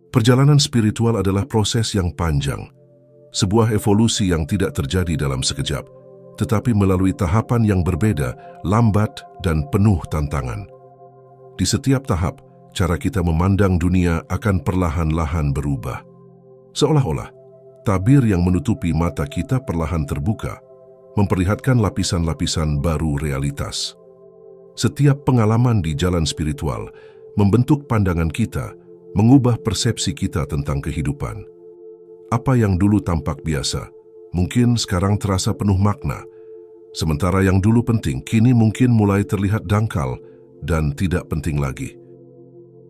Perjalanan spiritual adalah proses yang panjang, sebuah evolusi yang tidak terjadi dalam sekejap, tetapi melalui tahapan yang berbeda, lambat dan penuh tantangan. Di setiap tahap, cara kita memandang dunia akan perlahan-lahan berubah. Seolah-olah, tabir yang menutupi mata kita perlahan terbuka, memperlihatkan lapisan-lapisan baru realitas. Setiap pengalaman di jalan spiritual membentuk pandangan kita, mengubah persepsi kita tentang kehidupan. Apa yang dulu tampak biasa, mungkin sekarang terasa penuh makna. Sementara yang dulu penting, kini mungkin mulai terlihat dangkal dan tidak penting lagi.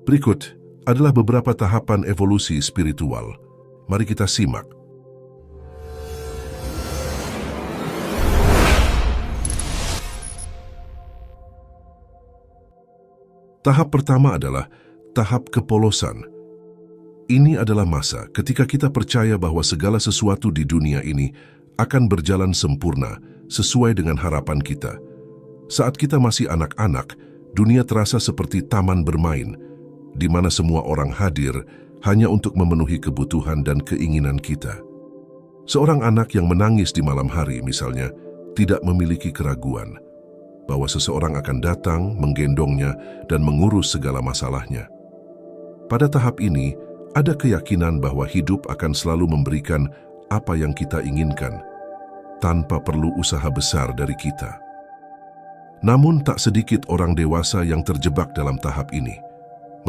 Berikut adalah beberapa tahapan evolusi spiritual. Mari kita simak. Tahap pertama adalah tahap kepolosan. Ini adalah masa ketika kita percaya bahwa segala sesuatu di dunia ini akan berjalan sempurna sesuai dengan harapan kita. Saat kita masih anak-anak, dunia terasa seperti taman bermain, di mana semua orang hadir hanya untuk memenuhi kebutuhan dan keinginan kita. Seorang anak yang menangis di malam hari, misalnya, tidak memiliki keraguan bahwa seseorang akan datang, menggendongnya, dan mengurus segala masalahnya. Pada tahap ini, ada keyakinan bahwa hidup akan selalu memberikan apa yang kita inginkan, tanpa perlu usaha besar dari kita. Namun tak sedikit orang dewasa yang terjebak dalam tahap ini.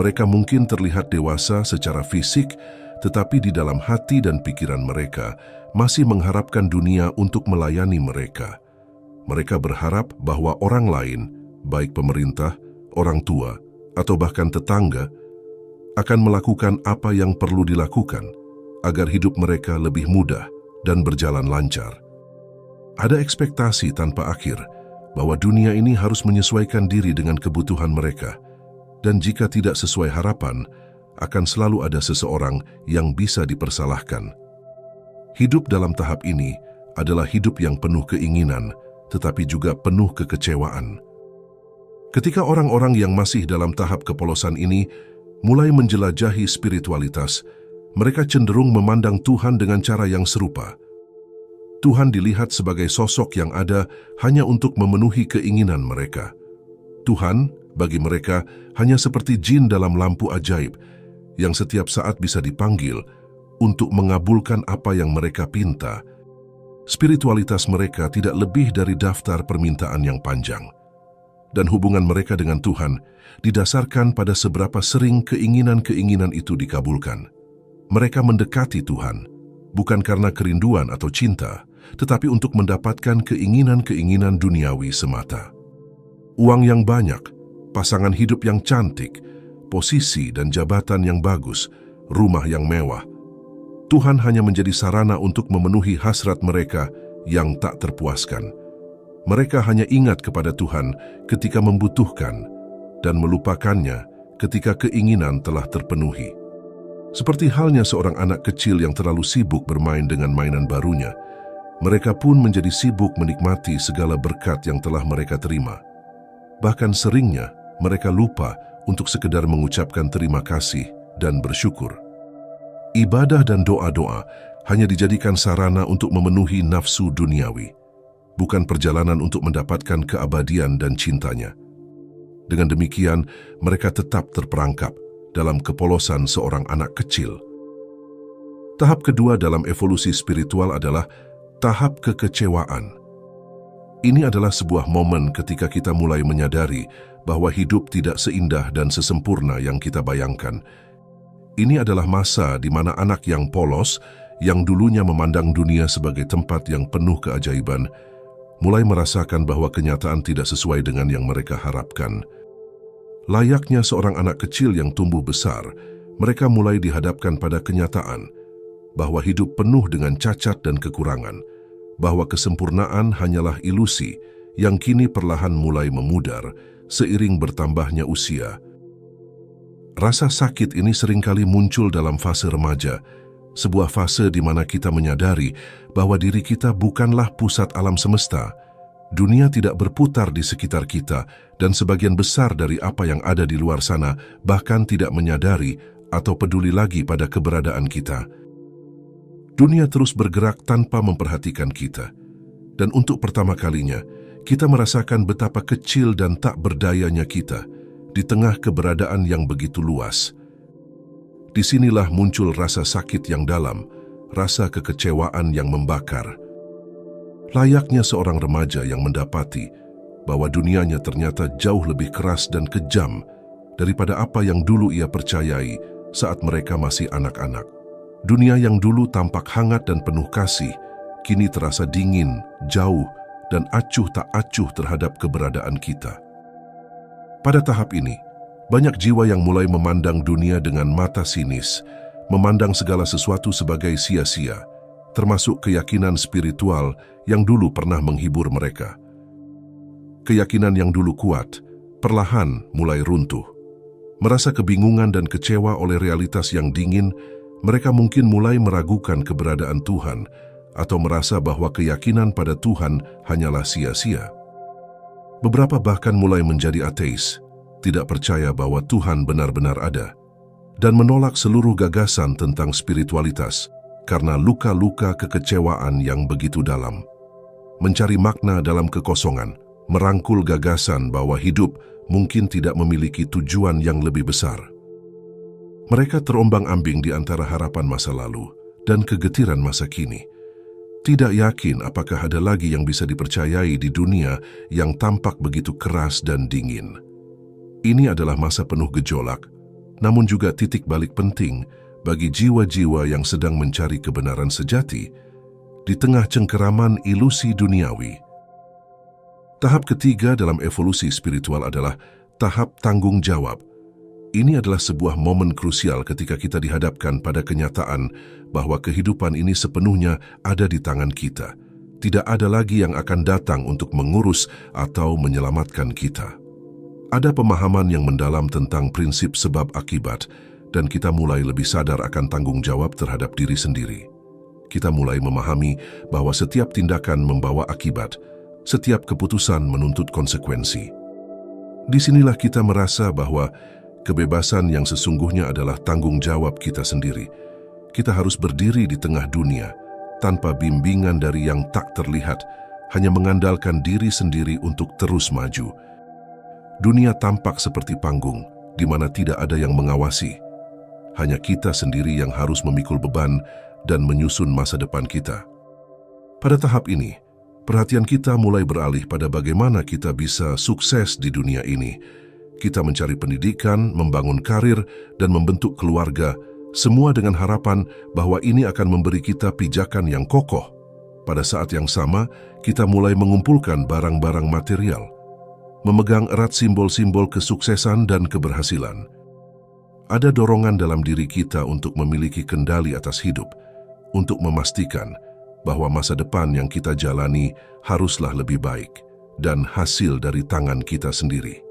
Mereka mungkin terlihat dewasa secara fisik, tetapi di dalam hati dan pikiran mereka masih mengharapkan dunia untuk melayani mereka. Mereka berharap bahwa orang lain, baik pemerintah, orang tua, atau bahkan tetangga, akan melakukan apa yang perlu dilakukan agar hidup mereka lebih mudah dan berjalan lancar. Ada ekspektasi tanpa akhir bahwa dunia ini harus menyesuaikan diri dengan kebutuhan mereka, dan jika tidak sesuai harapan, akan selalu ada seseorang yang bisa dipersalahkan. Hidup dalam tahap ini adalah hidup yang penuh keinginan, tetapi juga penuh kekecewaan. Ketika orang-orang yang masih dalam tahap kepolosan ini mulai menjelajahi spiritualitas, mereka cenderung memandang Tuhan dengan cara yang serupa. Tuhan dilihat sebagai sosok yang ada hanya untuk memenuhi keinginan mereka. Tuhan, bagi mereka, hanya seperti jin dalam lampu ajaib yang setiap saat bisa dipanggil untuk mengabulkan apa yang mereka pinta. Spiritualitas mereka tidak lebih dari daftar permintaan yang panjang. Dan hubungan mereka dengan Tuhan didasarkan pada seberapa sering keinginan-keinginan itu dikabulkan. Mereka mendekati Tuhan, bukan karena kerinduan atau cinta, tetapi untuk mendapatkan keinginan-keinginan duniawi semata. Uang yang banyak, pasangan hidup yang cantik, posisi dan jabatan yang bagus, rumah yang mewah. Tuhan hanya menjadi sarana untuk memenuhi hasrat mereka yang tak terpuaskan. Mereka hanya ingat kepada Tuhan ketika membutuhkan dan melupakannya ketika keinginan telah terpenuhi. Seperti halnya seorang anak kecil yang terlalu sibuk bermain dengan mainan barunya, mereka pun menjadi sibuk menikmati segala berkat yang telah mereka terima. Bahkan seringnya mereka lupa untuk sekedar mengucapkan terima kasih dan bersyukur. Ibadah dan doa-doa hanya dijadikan sarana untuk memenuhi nafsu duniawi, bukan perjalanan untuk mendapatkan keabadian dan cintanya. Dengan demikian, mereka tetap terperangkap dalam kepolosan seorang anak kecil. Tahap kedua dalam evolusi spiritual adalah tahap kekecewaan. Ini adalah sebuah momen ketika kita mulai menyadari bahwa hidup tidak seindah dan sesempurna yang kita bayangkan. Ini adalah masa di mana anak yang polos, yang dulunya memandang dunia sebagai tempat yang penuh keajaiban, mulai merasakan bahwa kenyataan tidak sesuai dengan yang mereka harapkan. Layaknya seorang anak kecil yang tumbuh besar, mereka mulai dihadapkan pada kenyataan bahwa hidup penuh dengan cacat dan kekurangan, bahwa kesempurnaan hanyalah ilusi yang kini perlahan mulai memudar seiring bertambahnya usia. Rasa sakit ini seringkali muncul dalam fase remaja, sebuah fase di mana kita menyadari bahwa diri kita bukanlah pusat alam semesta. Dunia tidak berputar di sekitar kita, dan sebagian besar dari apa yang ada di luar sana bahkan tidak menyadari atau peduli lagi pada keberadaan kita. Dunia terus bergerak tanpa memperhatikan kita. Dan untuk pertama kalinya, kita merasakan betapa kecil dan tak berdayanya kita di tengah keberadaan yang begitu luas. Disinilah muncul rasa sakit yang dalam, rasa kekecewaan yang membakar. Layaknya seorang remaja yang mendapati bahwa dunianya ternyata jauh lebih keras dan kejam daripada apa yang dulu ia percayai saat mereka masih anak-anak. Dunia yang dulu tampak hangat dan penuh kasih, kini terasa dingin, jauh, dan acuh tak acuh terhadap keberadaan kita. Pada tahap ini, banyak jiwa yang mulai memandang dunia dengan mata sinis, memandang segala sesuatu sebagai sia-sia, termasuk keyakinan spiritual yang dulu pernah menghibur mereka. Keyakinan yang dulu kuat, perlahan mulai runtuh. Merasa kebingungan dan kecewa oleh realitas yang dingin, mereka mungkin mulai meragukan keberadaan Tuhan atau merasa bahwa keyakinan pada Tuhan hanyalah sia-sia. Beberapa bahkan mulai menjadi ateis, tidak percaya bahwa Tuhan benar-benar ada, dan menolak seluruh gagasan tentang spiritualitas karena luka-luka kekecewaan yang begitu dalam. Mencari makna dalam kekosongan, merangkul gagasan bahwa hidup mungkin tidak memiliki tujuan yang lebih besar. Mereka terombang-ambing di antara harapan masa lalu dan kegetiran masa kini. Tidak yakin apakah ada lagi yang bisa dipercayai di dunia yang tampak begitu keras dan dingin. Ini adalah masa penuh gejolak, namun juga titik balik penting bagi jiwa-jiwa yang sedang mencari kebenaran sejati di tengah cengkeraman ilusi duniawi. Tahap ketiga dalam evolusi spiritual adalah tahap tanggung jawab. Ini adalah sebuah momen krusial ketika kita dihadapkan pada kenyataan bahwa kehidupan ini sepenuhnya ada di tangan kita. Tidak ada lagi yang akan datang untuk mengurus atau menyelamatkan kita. Ada pemahaman yang mendalam tentang prinsip sebab akibat, dan kita mulai lebih sadar akan tanggung jawab terhadap diri sendiri. Kita mulai memahami bahwa setiap tindakan membawa akibat, setiap keputusan menuntut konsekuensi. Disinilah kita merasa bahwa kebebasan yang sesungguhnya adalah tanggung jawab kita sendiri. Kita harus berdiri di tengah dunia, tanpa bimbingan dari yang tak terlihat, hanya mengandalkan diri sendiri untuk terus maju. Dunia tampak seperti panggung, di mana tidak ada yang mengawasi. Hanya kita sendiri yang harus memikul beban dan menyusun masa depan kita. Pada tahap ini, perhatian kita mulai beralih pada bagaimana kita bisa sukses di dunia ini. Kita mencari pendidikan, membangun karir, dan membentuk keluarga, semua dengan harapan bahwa ini akan memberi kita pijakan yang kokoh. Pada saat yang sama, kita mulai mengumpulkan barang-barang material, memegang erat simbol-simbol kesuksesan dan keberhasilan. Ada dorongan dalam diri kita untuk memiliki kendali atas hidup, untuk memastikan bahwa masa depan yang kita jalani haruslah lebih baik dan hasil dari tangan kita sendiri.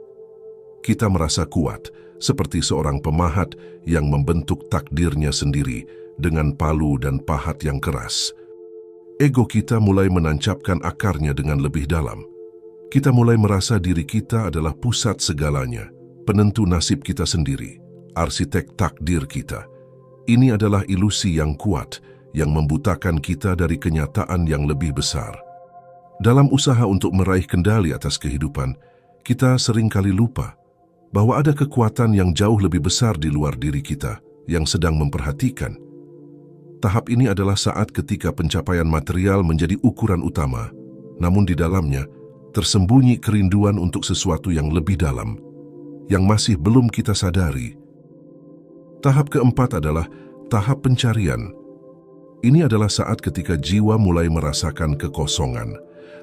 Kita merasa kuat, seperti seorang pemahat yang membentuk takdirnya sendiri dengan palu dan pahat yang keras. Ego kita mulai menancapkan akarnya dengan lebih dalam. Kita mulai merasa diri kita adalah pusat segalanya, penentu nasib kita sendiri, arsitek takdir kita. Ini adalah ilusi yang kuat, yang membutakan kita dari kenyataan yang lebih besar. Dalam usaha untuk meraih kendali atas kehidupan, kita seringkali lupa bahwa ada kekuatan yang jauh lebih besar di luar diri kita yang sedang memperhatikan. Tahap ini adalah saat ketika pencapaian material menjadi ukuran utama, namun di dalamnya tersembunyi kerinduan untuk sesuatu yang lebih dalam, yang masih belum kita sadari. Tahap keempat adalah tahap pencarian. Ini adalah saat ketika jiwa mulai merasakan kekosongan.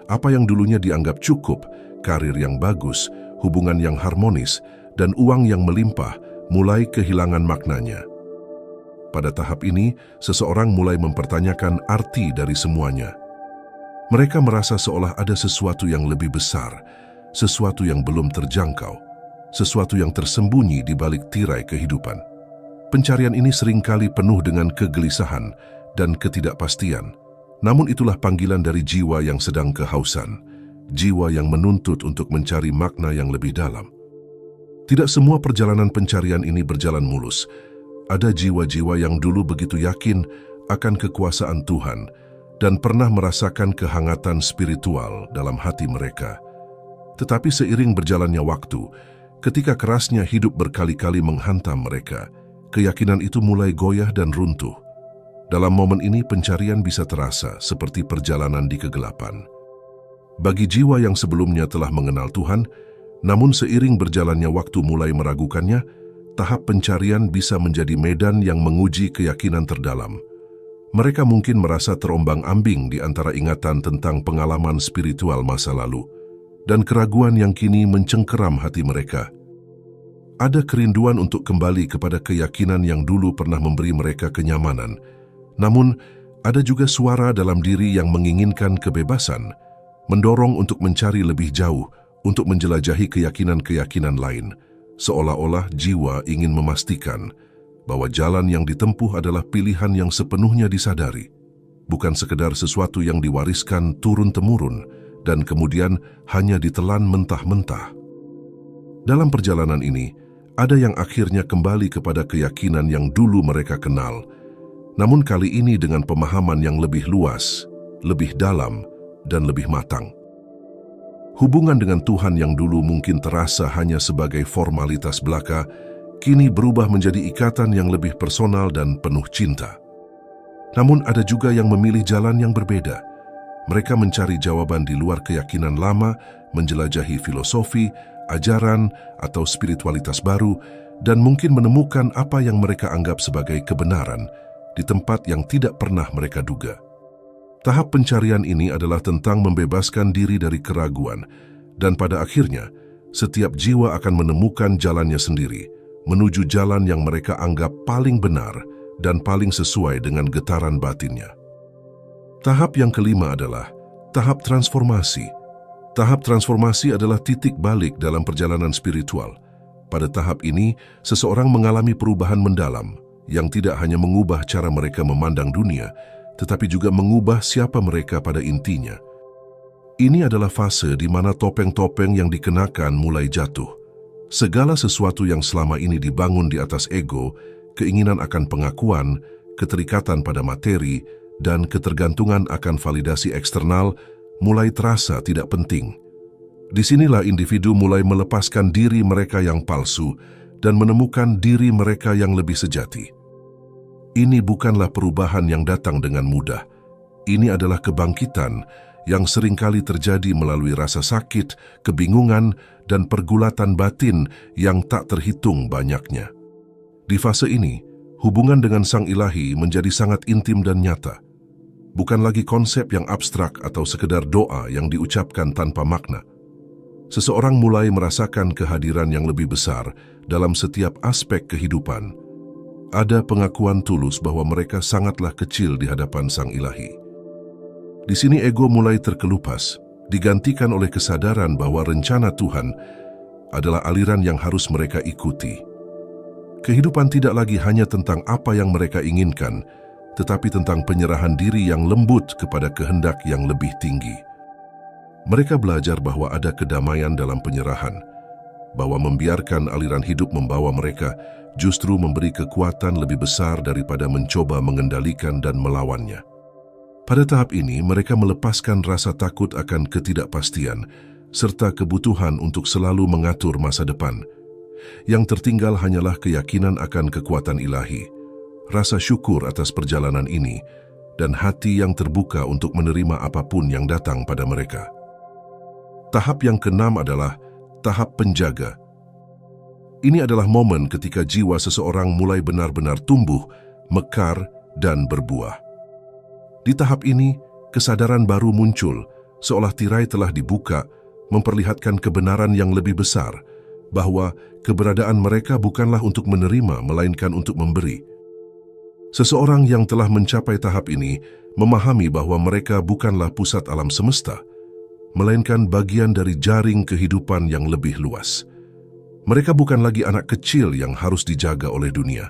Apa yang dulunya dianggap cukup, karir yang bagus, hubungan yang harmonis, dan uang yang melimpah mulai kehilangan maknanya. Pada tahap ini, seseorang mulai mempertanyakan arti dari semuanya. Mereka merasa seolah ada sesuatu yang lebih besar, sesuatu yang belum terjangkau, sesuatu yang tersembunyi di balik tirai kehidupan. Pencarian ini seringkali penuh dengan kegelisahan dan ketidakpastian. Namun itulah panggilan dari jiwa yang sedang kehausan, jiwa yang menuntut untuk mencari makna yang lebih dalam. Tidak semua perjalanan pencarian ini berjalan mulus. Ada jiwa-jiwa yang dulu begitu yakin akan kekuasaan Tuhan dan pernah merasakan kehangatan spiritual dalam hati mereka. Tetapi seiring berjalannya waktu, ketika kerasnya hidup berkali-kali menghantam mereka, keyakinan itu mulai goyah dan runtuh. Dalam momen ini pencarian bisa terasa seperti perjalanan di kegelapan. Bagi jiwa yang sebelumnya telah mengenal Tuhan, namun seiring berjalannya waktu mulai meragukannya, tahap pencarian bisa menjadi medan yang menguji keyakinan terdalam. Mereka mungkin merasa terombang-ambing di antara ingatan tentang pengalaman spiritual masa lalu, dan keraguan yang kini mencengkeram hati mereka. Ada kerinduan untuk kembali kepada keyakinan yang dulu pernah memberi mereka kenyamanan, namun ada juga suara dalam diri yang menginginkan kebebasan, mendorong untuk mencari lebih jauh, untuk menjelajahi keyakinan-keyakinan lain, seolah-olah jiwa ingin memastikan bahwa jalan yang ditempuh adalah pilihan yang sepenuhnya disadari, bukan sekedar sesuatu yang diwariskan turun-temurun dan kemudian hanya ditelan mentah-mentah. Dalam perjalanan ini, ada yang akhirnya kembali kepada keyakinan yang dulu mereka kenal, namun kali ini dengan pemahaman yang lebih luas, lebih dalam, dan lebih matang. Hubungan dengan Tuhan yang dulu mungkin terasa hanya sebagai formalitas belaka, kini berubah menjadi ikatan yang lebih personal dan penuh cinta. Namun ada juga yang memilih jalan yang berbeda. Mereka mencari jawaban di luar keyakinan lama, menjelajahi filosofi, ajaran, atau spiritualitas baru, dan mungkin menemukan apa yang mereka anggap sebagai kebenaran di tempat yang tidak pernah mereka duga. Tahap pencarian ini adalah tentang membebaskan diri dari keraguan, dan pada akhirnya, setiap jiwa akan menemukan jalannya sendiri, menuju jalan yang mereka anggap paling benar dan paling sesuai dengan getaran batinnya. Tahap yang kelima adalah tahap transformasi. Tahap transformasi adalah titik balik dalam perjalanan spiritual. Pada tahap ini, seseorang mengalami perubahan mendalam, yang tidak hanya mengubah cara mereka memandang dunia, tetapi juga mengubah siapa mereka pada intinya. Ini adalah fase di mana topeng-topeng yang dikenakan mulai jatuh. Segala sesuatu yang selama ini dibangun di atas ego, keinginan akan pengakuan, keterikatan pada materi, dan ketergantungan akan validasi eksternal mulai terasa tidak penting. Disinilah individu mulai melepaskan diri mereka yang palsu dan menemukan diri mereka yang lebih sejati. Ini bukanlah perubahan yang datang dengan mudah. Ini adalah kebangkitan yang seringkali terjadi melalui rasa sakit, kebingungan, dan pergulatan batin yang tak terhitung banyaknya. Di fase ini, hubungan dengan Sang Ilahi menjadi sangat intim dan nyata. Bukan lagi konsep yang abstrak atau sekedar doa yang diucapkan tanpa makna. Seseorang mulai merasakan kehadiran yang lebih besar dalam setiap aspek kehidupan. Ada pengakuan tulus bahwa mereka sangatlah kecil di hadapan Sang Ilahi. Di sini ego mulai terkelupas, digantikan oleh kesadaran bahwa rencana Tuhan adalah aliran yang harus mereka ikuti. Kehidupan tidak lagi hanya tentang apa yang mereka inginkan, tetapi tentang penyerahan diri yang lembut kepada kehendak yang lebih tinggi. Mereka belajar bahwa ada kedamaian dalam penyerahan, bahwa membiarkan aliran hidup membawa mereka justru memberi kekuatan lebih besar daripada mencoba mengendalikan dan melawannya. Pada tahap ini, mereka melepaskan rasa takut akan ketidakpastian, serta kebutuhan untuk selalu mengatur masa depan. Yang tertinggal hanyalah keyakinan akan kekuatan ilahi, rasa syukur atas perjalanan ini, dan hati yang terbuka untuk menerima apapun yang datang pada mereka. Tahap yang keenam adalah tahap penjaga. Ini adalah momen ketika jiwa seseorang mulai benar-benar tumbuh, mekar, dan berbuah. Di tahap ini, kesadaran baru muncul, seolah tirai telah dibuka, memperlihatkan kebenaran yang lebih besar, bahwa keberadaan mereka bukanlah untuk menerima, melainkan untuk memberi. Seseorang yang telah mencapai tahap ini memahami bahwa mereka bukanlah pusat alam semesta, melainkan bagian dari jaring kehidupan yang lebih luas. Mereka bukan lagi anak kecil yang harus dijaga oleh dunia,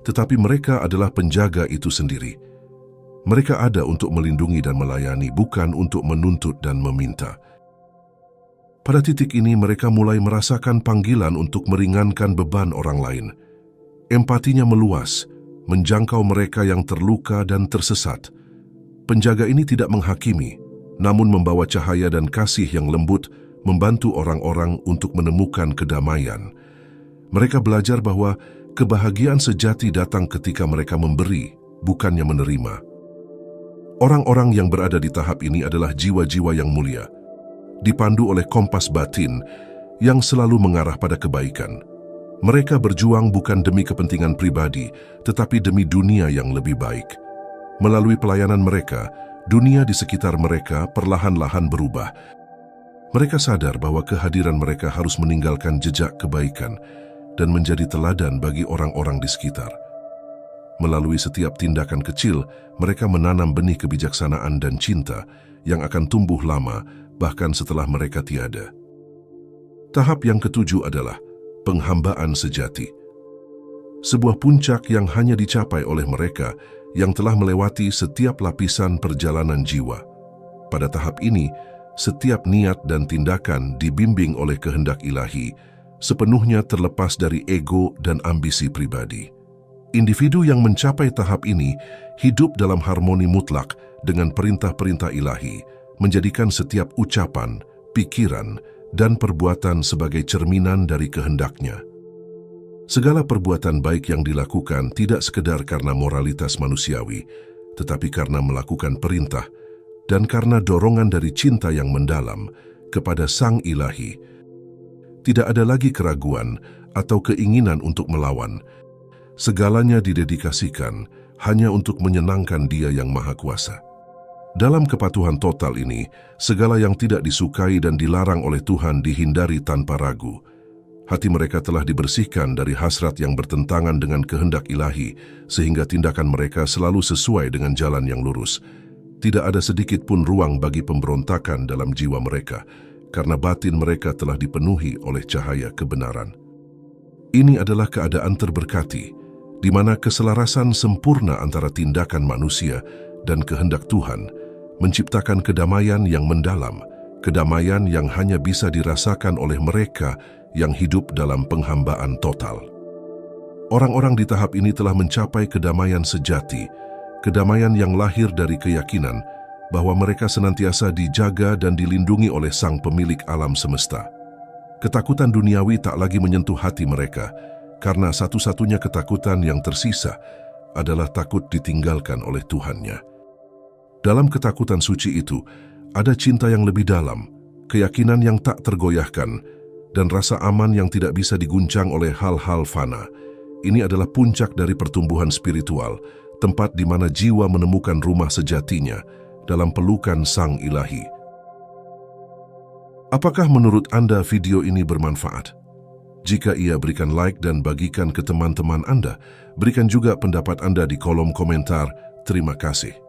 tetapi mereka adalah penjaga itu sendiri. Mereka ada untuk melindungi dan melayani, bukan untuk menuntut dan meminta. Pada titik ini mereka mulai merasakan panggilan untuk meringankan beban orang lain. Empatinya meluas, menjangkau mereka yang terluka dan tersesat. Penjaga ini tidak menghakimi, namun membawa cahaya dan kasih yang lembut, membantu orang-orang untuk menemukan kedamaian. Mereka belajar bahwa kebahagiaan sejati datang ketika mereka memberi, bukannya menerima. Orang-orang yang berada di tahap ini adalah jiwa-jiwa yang mulia, dipandu oleh kompas batin yang selalu mengarah pada kebaikan. Mereka berjuang bukan demi kepentingan pribadi, tetapi demi dunia yang lebih baik. Melalui pelayanan mereka, dunia di sekitar mereka perlahan-lahan berubah. Mereka sadar bahwa kehadiran mereka harus meninggalkan jejak kebaikan dan menjadi teladan bagi orang-orang di sekitar. Melalui setiap tindakan kecil, mereka menanam benih kebijaksanaan dan cinta yang akan tumbuh lama, bahkan setelah mereka tiada. Tahap yang ketujuh adalah penghambaan sejati. Sebuah puncak yang hanya dicapai oleh mereka yang telah melewati setiap lapisan perjalanan jiwa. Pada tahap ini, setiap niat dan tindakan dibimbing oleh kehendak ilahi, sepenuhnya terlepas dari ego dan ambisi pribadi. Individu yang mencapai tahap ini hidup dalam harmoni mutlak dengan perintah-perintah ilahi, menjadikan setiap ucapan, pikiran, dan perbuatan sebagai cerminan dari kehendaknya. Segala perbuatan baik yang dilakukan tidak sekedar karena moralitas manusiawi, tetapi karena melakukan perintah dan karena dorongan dari cinta yang mendalam kepada Sang Ilahi. Tidak ada lagi keraguan atau keinginan untuk melawan. Segalanya didedikasikan hanya untuk menyenangkan Dia yang Maha Kuasa. Dalam kepatuhan total ini, segala yang tidak disukai dan dilarang oleh Tuhan dihindari tanpa ragu. Hati mereka telah dibersihkan dari hasrat yang bertentangan dengan kehendak ilahi, sehingga tindakan mereka selalu sesuai dengan jalan yang lurus. Tidak ada sedikit pun ruang bagi pemberontakan dalam jiwa mereka, karena batin mereka telah dipenuhi oleh cahaya kebenaran. Ini adalah keadaan terberkati, di mana keselarasan sempurna antara tindakan manusia dan kehendak Tuhan menciptakan kedamaian yang mendalam, kedamaian yang hanya bisa dirasakan oleh mereka yang hidup dalam penghambaan total. Orang-orang di tahap ini telah mencapai kedamaian sejati, kedamaian yang lahir dari keyakinan bahwa mereka senantiasa dijaga dan dilindungi oleh Sang Pemilik alam semesta. Ketakutan duniawi tak lagi menyentuh hati mereka, karena satu-satunya ketakutan yang tersisa adalah takut ditinggalkan oleh Tuhannya. Dalam ketakutan suci itu, ada cinta yang lebih dalam, keyakinan yang tak tergoyahkan, dan rasa aman yang tidak bisa diguncang oleh hal-hal fana. Ini adalah puncak dari pertumbuhan spiritual, tempat di mana jiwa menemukan rumah sejatinya dalam pelukan Sang Ilahi. Apakah menurut Anda video ini bermanfaat? Jika iya, berikan like dan bagikan ke teman-teman Anda. Berikan juga pendapat Anda di kolom komentar. Terima kasih.